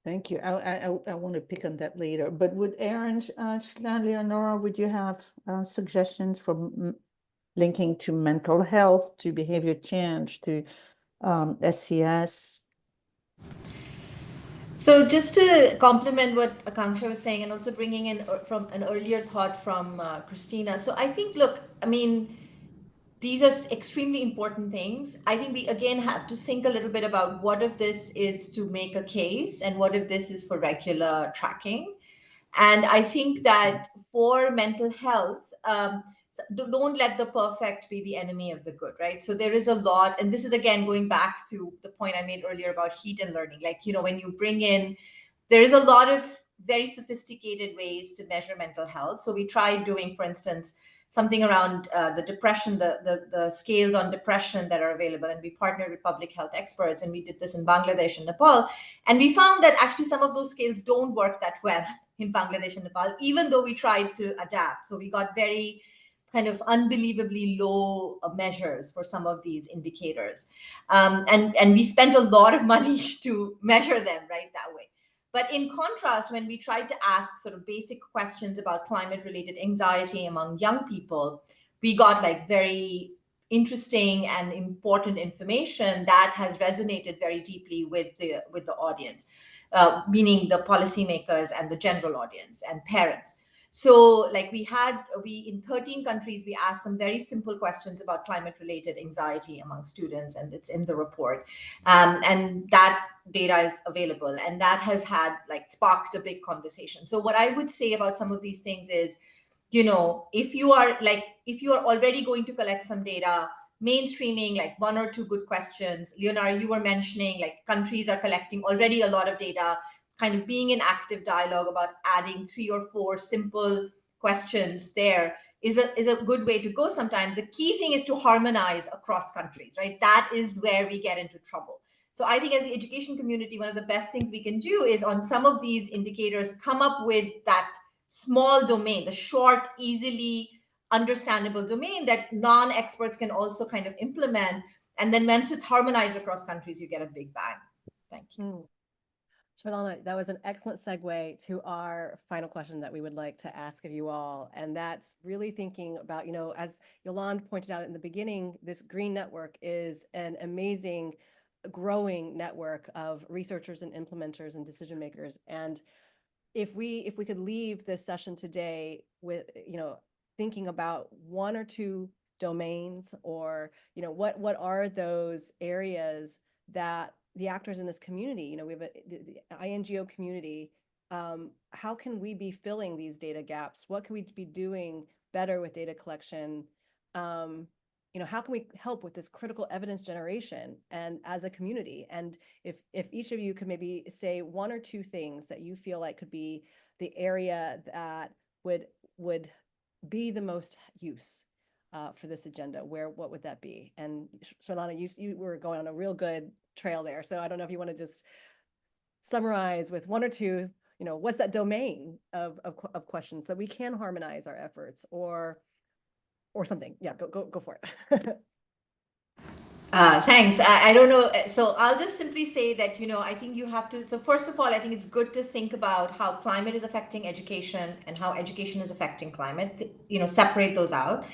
Thank you. I want to pick on that later. But would Aaron, Leonora, would you have suggestions for linking to mental health, to behavior change, to SCS? So just to complement what Akanksha was saying, and also bringing in from an earlier thought from Christina. So I think, look, I mean, these are extremely important things. I think we again have to think a little bit about what if this is to make a case and what if this is for regular tracking. And I think that for mental health, don't let the perfect be the enemy of the good, right? So there is a lot, and this is again going back to the point I made earlier about heat and learning. Like, when you bring in, there is a lot of very sophisticated ways to measure mental health. So we tried doing, for instance, something around the depression, the scales on depression that are available. And we partnered with public health experts, and we did this in Bangladesh and Nepal. And we found that actually some of those scales don't work that well in Bangladesh and Nepal, even though we tried to adapt. So we got very kind of unbelievably low measures for some of these indicators. And we spent a lot of money to measure them right that way. But in contrast, when we tried to ask sort of basic questions about climate-related anxiety among young people, we got like very interesting and important information that has resonated very deeply with the audience, meaning the policymakers and the general audience and parents. So like we in 13 countries, we asked some very simple questions about climate-related anxiety among students, and it's in the report. And that data is available, and that has sparked a big conversation. So what I would say about some of these things is, if you are already going to collect some data, mainstreaming like one or two good questions. Leonora, you were mentioning like countries are collecting already a lot of data, kind of being in active dialogue about adding 3 or 4 simple questions there is a good way to go. Sometimes the key thing is to harmonize across countries, right? That is where we get into trouble. So I think as the education community, one of the best things we can do is on some of these indicators, come up with that small domain, the short, easily understandable domain that non-experts can also kind of implement. And then once it's harmonized across countries, you get a big bang. Thank you. Svetlana, that was an excellent segue to our final question that we would like to ask of you all. And that's really thinking about, as Yolande pointed out in the beginning, this green network is an amazing growing network of researchers and implementers and decision makers. And if we could leave this session today with, thinking about one or two domains, or, you know, what are those areas that the actors in this community, you know, we have the INGO community, how can we be filling these data gaps? What can we be doing better with data collection? You know, how can we help with this critical evidence generation and as a community? And if each of you could maybe say one or two things that you feel like could be the area that would be the most use for this agenda, what would that be? And Svetlana, you were going on a real good trail there. So I don't know if you want to just summarize with one or two, you know, what's that domain of questions that we can harmonize our efforts, or something. Yeah, go for it. Thanks. I don't know. So I'll just simply say that, you know, I think you have to. So first of all, I think it's good to think about how climate is affecting education and how education is affecting climate, you know, separate those out.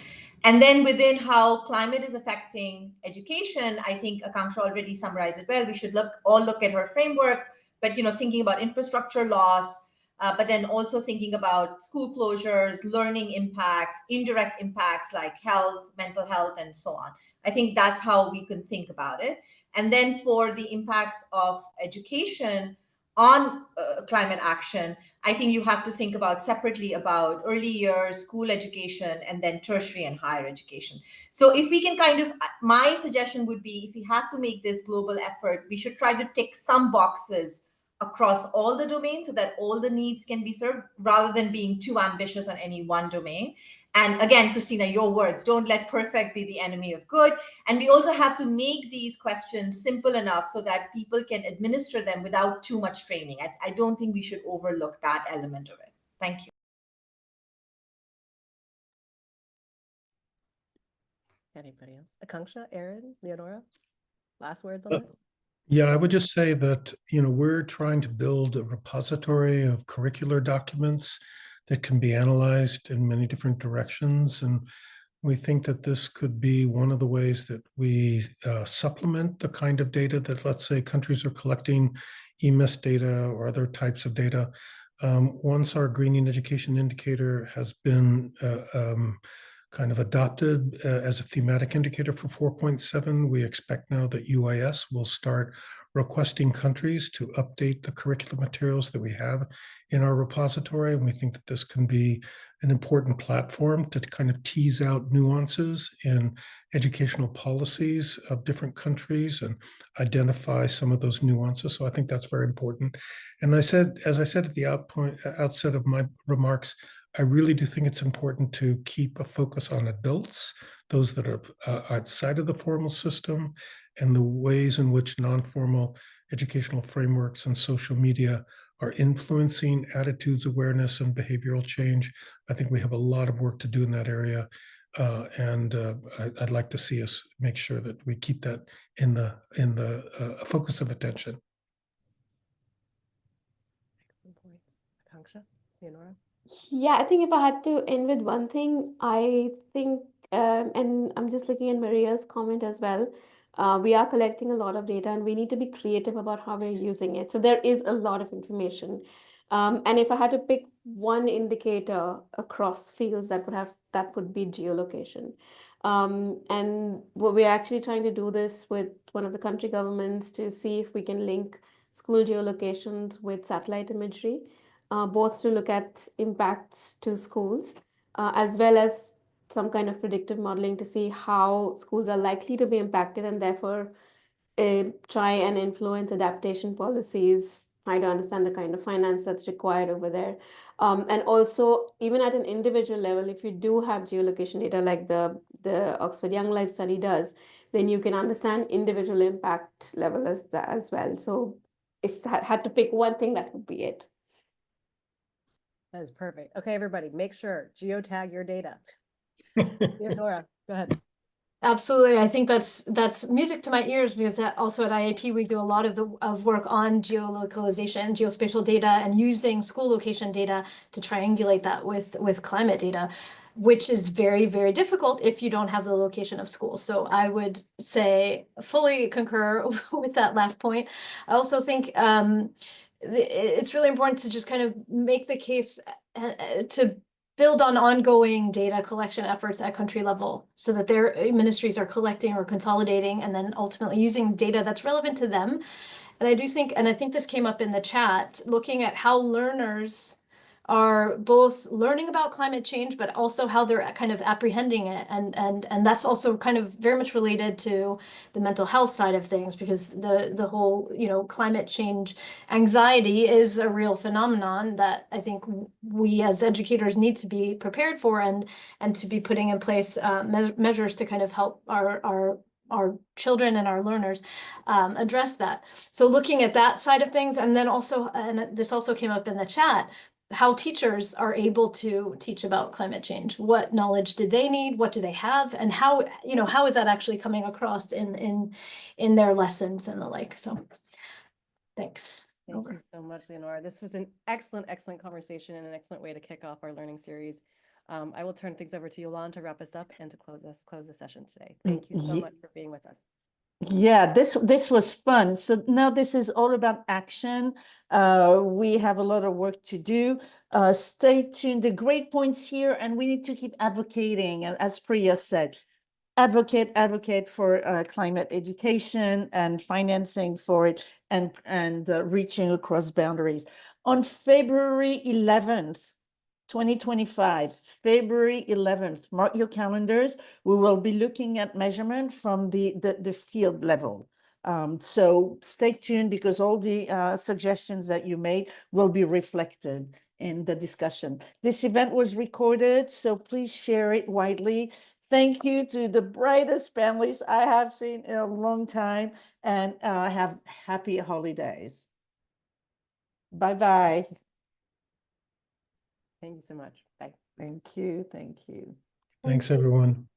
And then within how climate is affecting education, I think Akanksha already summarized it well. We should look at her framework, but, you know, thinking about infrastructure loss, but then also thinking about school closures, learning impacts, indirect impacts like health, mental health, and so on. I think that's how we can think about it. And then for the impacts of education on climate action, I think you have to think about separately about early years, school education, and then tertiary and higher education. So if we can kind of, my suggestion would be, if we have to make this global effort, we should try to tick some boxes across all the domains so that all the needs can be served, rather than being too ambitious on any one domain. And again, Christina, your words, don't let perfect be the enemy of good. And we also have to make these questions simple enough so that people can administer them without too much training. I don't think we should overlook that element of it. Thank you. Anybody else? Akanksha, Erin, Leonora, last words on this? Yeah, I would just say that, you know, we're trying to build a repository of curricular documents that can be analyzed in many different directions. And we think that this could be one of the ways that we supplement the kind of data that, let's say, countries are collecting EMIS data or other types of data. Once our greening education indicator has been kind of adopted as a thematic indicator for 4.7, we expect now that UIS will start requesting countries to update the curriculum materials that we have in our repository. And we think that this can be an important platform to kind of tease out nuances in educational policies of different countries and identify some of those nuances. So I think that's very important. And as I said at the outset of my remarks, I really do think it's important to keep a focus on adults, those that are outside of the formal system, and the ways in which non-formal educational frameworks and social media are influencing attitudes, awareness, and behavioral change. I think we have a lot of work to do in that area. I'd like to see us make sure that we keep that in the focus of attention. Excellent points. Akanksha, Leonora? Yeah, I think if I had to end with one thing, I think, and I'm just looking at Maria's comment as well. We are collecting a lot of data and we need to be creative about how we're using it. So there is a lot of information. And if I had to pick one indicator across fields that would be geolocation. And we're actually trying to do this with one of the country governments to see if we can link school geolocations with satellite imagery. Both to look at impacts to schools, as well as some kind of predictive modeling to see how schools are likely to be impacted and therefore try and influence adaptation policies, try to understand the kind of finance that's required over there. And also, even at an individual level, if you do have geolocation data like the Oxford Young Life study does, then you can understand individual impact level as well. So if I had to pick one thing, that would be it. That is perfect. Okay, everybody, make sure geotag your data. Leonora, go ahead. Absolutely. I think that's music to my ears, because also at IAP, we do a lot of work on geolocalization, geospatial data, and using school location data to triangulate that with climate data, which is very, very difficult if you don't have the location of schools. So I would say fully concur with that last point. I also think it's really important to just kind of make the case to build on ongoing data collection efforts at country level so that their ministries are collecting or consolidating and then ultimately using data that's relevant to them. And I think this came up in the chat, looking at how learners are both learning about climate change, but also how they're kind of apprehending it. And that's also kind of very much related to the mental health side of things, because the whole, climate change anxiety is a real phenomenon that I think we as educators need to be prepared for and to be putting in place measures to kind of help our children and our learners address that. So looking at that side of things, and then also, and this also came up in the chat, how teachers are able to teach about climate change. What knowledge do they need? What do they have? And how is that actually coming across in their lessons and the like? So thanks. Thank you so much, Leonora. This was an excellent conversation and an excellent way to kick off our learning series. I will turn things over to Yolande to wrap us up and to close the session today. Thank you so much for being with us. Yeah, this was fun. So now this is all about action. We have a lot of work to do. Stay tuned. The great points here, and we need to keep advocating. As Priya said, advocate for climate education and financing for it, and reaching across boundaries. On February 11th, 2025, February 11th, mark your calendars. We will be looking at measurement from the field level. So stay tuned, because all the suggestions that you made will be reflected in the discussion. This event was recorded, so please share it widely. Thank you to the brightest panelists I have seen in a long time, and have happy holidays. Bye-bye. Thank you so much. Bye. Thank you. Thank you. Thanks, everyone.